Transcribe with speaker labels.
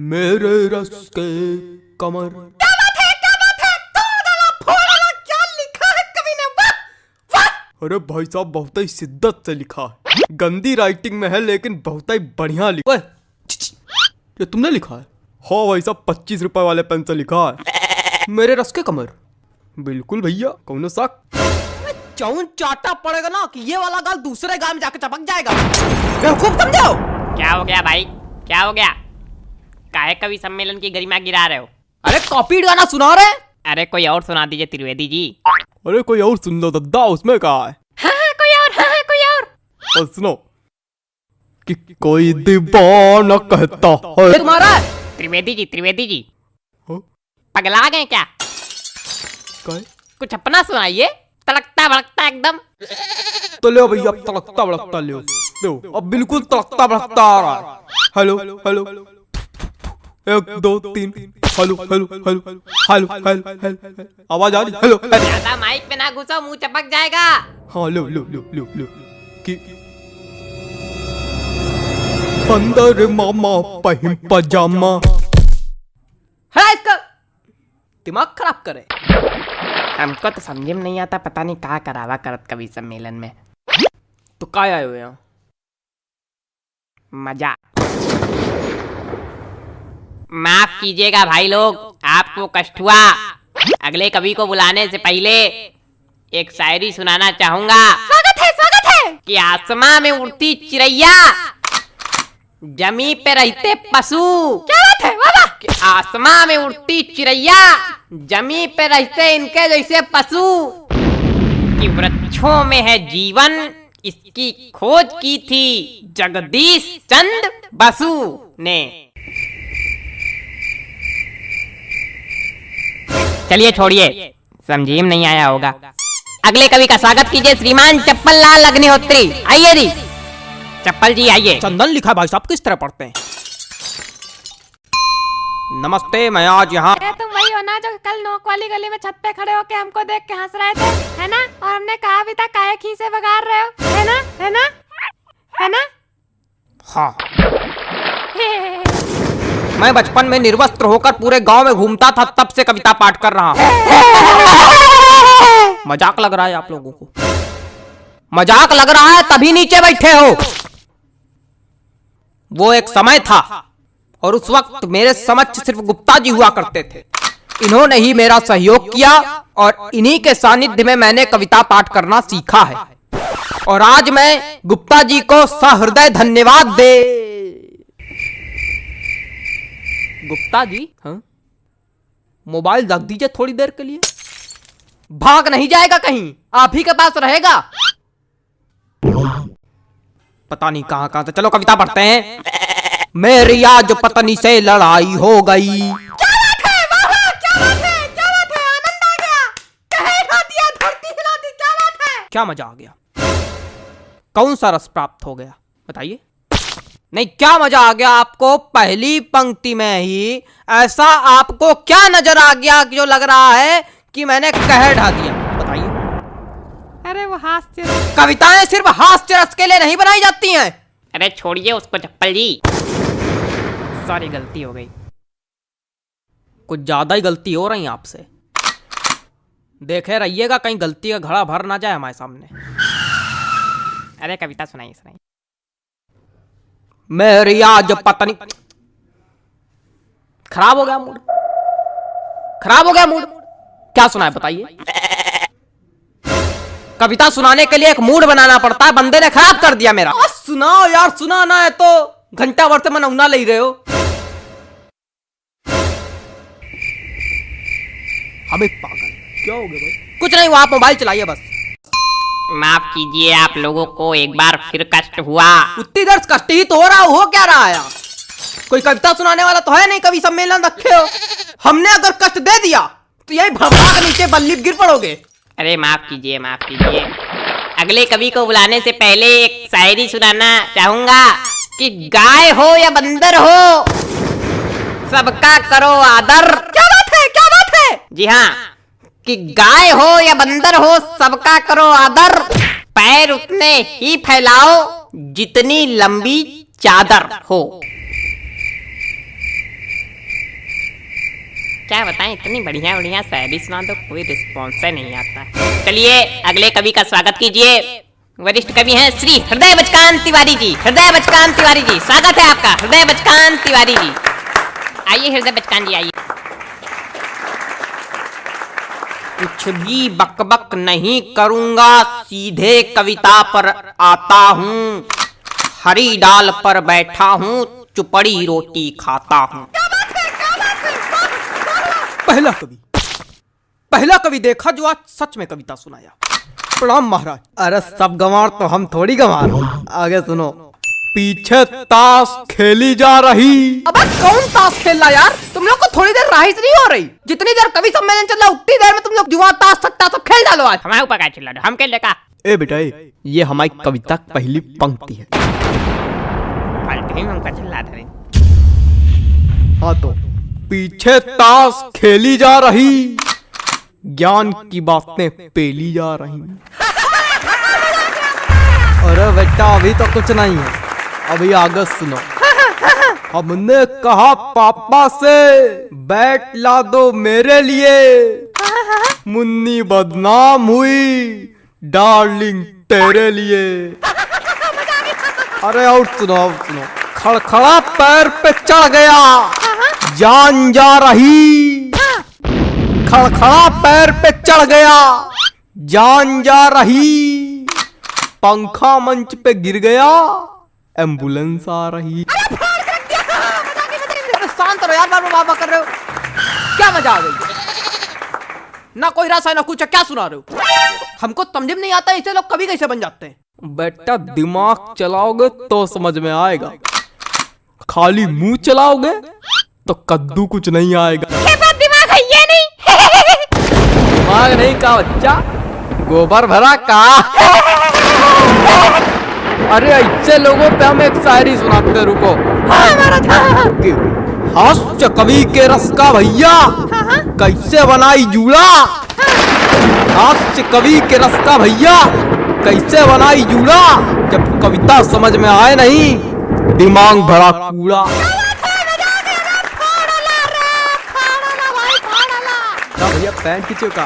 Speaker 1: मेरे रस के कमर।
Speaker 2: क्या बात है, क्या बात है, तोड़ डाला, फोड़ डाला, क्या लिखा है कवि ने, वाह वाह।
Speaker 1: अरे भाई साहब बहुत ही शिद्दत से लिखा है, गंदी राइटिंग में है लेकिन बहुत ही बढ़िया लिखा है। ये तुमने लिखा है? हाँ भाई साहब 25 रुपए वाले पेन से लिखा है, मेरे रस के कमर। बिल्कुल भैया, कौन शक।
Speaker 2: चौन चाटा पड़ेगा ना कि ये वाला गाल दूसरे गाल में जाकर चपक जाएगा। बेवकूफ समझो।
Speaker 3: क्या हो गया भाई, क्या हो गया? काहे कवि सम्मेलन की गरिमा गिरा रहे हो?
Speaker 2: अरे कॉपी गाना सुना रहे।
Speaker 3: अरे कोई और सुना दीजिए त्रिवेदी जी।
Speaker 1: अरे कोई और सुन लो दद्दा, उसमें कहा है।
Speaker 3: हाँ, कोई और, हाँ, कोई और।
Speaker 1: और सुनो कि कोई दीवाना कहता है।
Speaker 2: तुम्हारा
Speaker 3: त्रिवेदी जी
Speaker 1: हाँ?
Speaker 3: पगला गए क्या?
Speaker 1: काय?
Speaker 3: कुछ अपना सुनाइए, तड़कता भड़कता एकदम।
Speaker 1: तो ले भैया, तड़कता भड़कता ले लो, अब बिल्कुल तड़कता भड़कता आ रहा है। Hello hello, 1 2 3, hello hello hello hello hello hello, आवाज आ रही? Hello hello.
Speaker 3: ज्यादा माइक पे ना घुसो, मुंह चपक जाएगा।
Speaker 1: हाँ लो लो लो लो लो कि अंदर मामा पहिम पजामा।
Speaker 2: है इसका दिमाग खराब करे।
Speaker 3: हमको तो समझ में नहीं आता, पता नहीं कहाँ करावा करत कवि सम्मेलन में।
Speaker 2: तो काय आए हुए हैं?
Speaker 3: मजा। माफ कीजिएगा भाई लोग, आपको कष्ट हुआ। अगले कवि को बुलाने से पहले एक शायरी सुनाना चाहूंगा।
Speaker 2: स्वागत है
Speaker 3: कि आसमां में उड़ती चिड़ैया, जमी पे रहते पशु।
Speaker 2: क्या बात है, वाह वाह।
Speaker 3: कि आसमां में उड़ती चिड़ैया, जमी पे रहते इनके जैसे पशु। कि वृक्षों में है जीवन, इसकी खोज की थी जगदीश चंद्र बसु ने। चलिए छोड़िए, समझिए नहीं आया होगा। अगले कवि का स्वागत कीजिए श्रीमान चप्पल लाल अग्निहोत्री। आइए जी, चप्पल जी आइए।
Speaker 2: चंदन लिखा भाई साहब किस तरह पढ़ते हैं? नमस्ते, मैं आज यहाँ।
Speaker 4: तुम वही हो ना जो कल नोक वाली गली में छत पे खड़े होके हमको देख के हंस रहे थे, है ना? और हमने कहा भी था काहे खीसे बगाड़ रहे हो, है ना, है ना, है ना?
Speaker 2: हाँ, मैं बचपन में निर्वस्त्र होकर पूरे गांव में घूमता था, तब से कविता पाठ कर रहा हूँ। मजाक लग रहा है आप लोगों को? मजाक लग रहा है तभी नीचे बैठे हो। वो एक समय था और उस वक्त मेरे समक्ष सिर्फ गुप्ता जी हुआ करते थे। इन्होंने ही मेरा सहयोग किया और इन्हीं के सानिध्य में मैंने कविता पाठ करना सीखा है। और आज मैं गुप्ता जी को सहृदय धन्यवाद दे। गुप्ता जी, हाँ? मोबाइल रख दीजिए थोड़ी देर के लिए। भाग नहीं जाएगा कहीं, आप ही के पास रहेगा। पता नहीं कहां कहां से। चलो कविता पढ़ते हैं। मेरी आज पत्नी से लड़ाई हो गई।
Speaker 4: क्या बात है, वाह वाह, क्या बात है, क्या बात है, आनंद आ गया। कहे खा दिया, धरती हिला दी, क्या बात है।
Speaker 2: क्या मजा आ गया? कौन सा रस प्राप्त हो गया बताइए? नहीं, क्या मजा आ गया आपको? पहली पंक्ति में ही ऐसा आपको क्या नजर आ गया जो लग रहा है कि मैंने कह ढा दिया? बताइए।
Speaker 4: अरे वो हास्य।
Speaker 2: कविताएं सिर्फ हास्य रस के लिए नहीं बनाई जाती हैं।
Speaker 3: अरे छोड़िए उसको चप्पल जी, सॉरी गलती हो गई।
Speaker 2: कुछ ज्यादा ही गलती हो रही है आपसे। देखे रहिएगा कहीं गलती का घड़ा भर ना जाए हमारे सामने।
Speaker 3: अरे कविता सुनाइए सुनाइए।
Speaker 2: मेरी आज पत्नी। खराब हो गया मूड, खराब हो गया मूड। क्या सुनाए बताइए? कविता सुनाने के लिए एक मूड बनाना पड़ता है, बंदे ने खराब कर दिया मेरा। सुनाओ यार, सुनाना है तो घंटा भर से मनौना ले रहे हो। अबे पागल, क्या हो गया भाई? कुछ नहीं हुआ, आप मोबाइल चलाइए बस।
Speaker 3: माफ कीजिए, आप लोगों को एक बार फिर कष्ट हुआ।
Speaker 2: उतनी देर कष्ट ही तो हो क्या रहा है? कोई कविता सुनाने वाला तो है नहीं, कवि सम्मेलन रखे हो। हमने अगर कष्ट दे दिया तो यही भगवान के नीचे बल्ली गिर पड़ोगे।
Speaker 3: अरे माफ कीजिए, माफ कीजिए। अगले कवि को बुलाने से पहले एक शायरी सुनाना चाहूंगा। कि गाय हो या बंदर हो, सबका करो आदर।
Speaker 2: क्या बात है, क्या बात है?
Speaker 3: जी हाँ, कि गाय हो या बंदर हो, सबका करो आदर। पैर उतने ही फैलाओ जितनी लंबी चादर हो। क्या बताएं, इतनी बढ़िया बढ़िया शायरी सुना दो, कोई रिस्पॉन्स नहीं आता। चलिए अगले कवि का स्वागत कीजिए। वरिष्ठ कवि हैं श्री हृदय बचकान तिवारी जी। हृदय बचकान तिवारी जी, स्वागत है आपका। हृदय बचकान तिवारी जी, आइए हृदय बचकान जी आइए।
Speaker 2: कुछ भी बकबक नहीं करूंगा, सीधे कविता पर आता हूँ। हरी डाल पर बैठा हूँ, चुपड़ी रोटी खाता हूँ।
Speaker 1: पहला कवि देखा जो आज सच में कविता सुनाया। प्रणाम महाराज।
Speaker 2: अरे सब गंवार तो हम थोड़ी गंवार। आगे सुनो।
Speaker 1: पीछे ताश खेली जा रही।
Speaker 2: अबे कौन ताश खेल रहा यार? तुम लोग को थोड़ी देर राहिश नहीं हो रही? जितनी देर कवि सम्मेलन चल रहा उतनी देर में तुम लोग जुआ ताश सट्टा सब खेल डालो आज।
Speaker 3: हमारे ऊपर क्या चिल्ला रहे हो? हम खेल लेगा।
Speaker 1: ए बेटा ये हमारी कविता की पहली पंक्ति है।
Speaker 3: फालतू ही हमका चिल्ला रहे।
Speaker 1: हाँ तो पीछे ताश खेली जा रही, ज्ञान की बातें पेली जा रही।
Speaker 2: अरे बेटा अभी तो कुछ नहीं है,
Speaker 1: अभी आगे सुनो। हमने कहा पापा से बैट ला दो मेरे लिए, मुन्नी बदनाम हुई डार्लिंग तेरे लिए।
Speaker 2: अरे और सुनो खड़खड़ा पैर पे चढ़ गया,
Speaker 1: जान जा रही।
Speaker 2: खड़खड़ा पैर पे चढ़ गया,
Speaker 1: जान जा रही। पंखा मंच पे गिर गया, एम्बुलेंस आ रही।
Speaker 2: शांत रहो यार, बाबा कर रहे हो क्या? मजा आ गई? ना कोई रस है ना कुछ, क्या सुना रहे हो? हमको समझ में नहीं आता ऐसे लोग कभी कैसे बन जाते हैं।
Speaker 1: बेटा दिमाग चलाओगे तो समझ में आएगा, खाली मुंह चलाओगे तो कद्दू कुछ नहीं आएगा।
Speaker 4: दिमाग है ये नहीं।
Speaker 2: दिमाग नहीं का बच्चा, गोबर भरा का। अरे ऐसे लोगों पे हम एक शायरी सुनाते, रुको।
Speaker 1: हास्य कवि के रस का भैया कैसे बनाई जूड़ा। हास्य कवि के रस का भैया कैसे बनाई जूड़ा। जब कविता समझ में आए नहीं, दिमाग भरा कूड़ा। भैया पैंट खींचो का।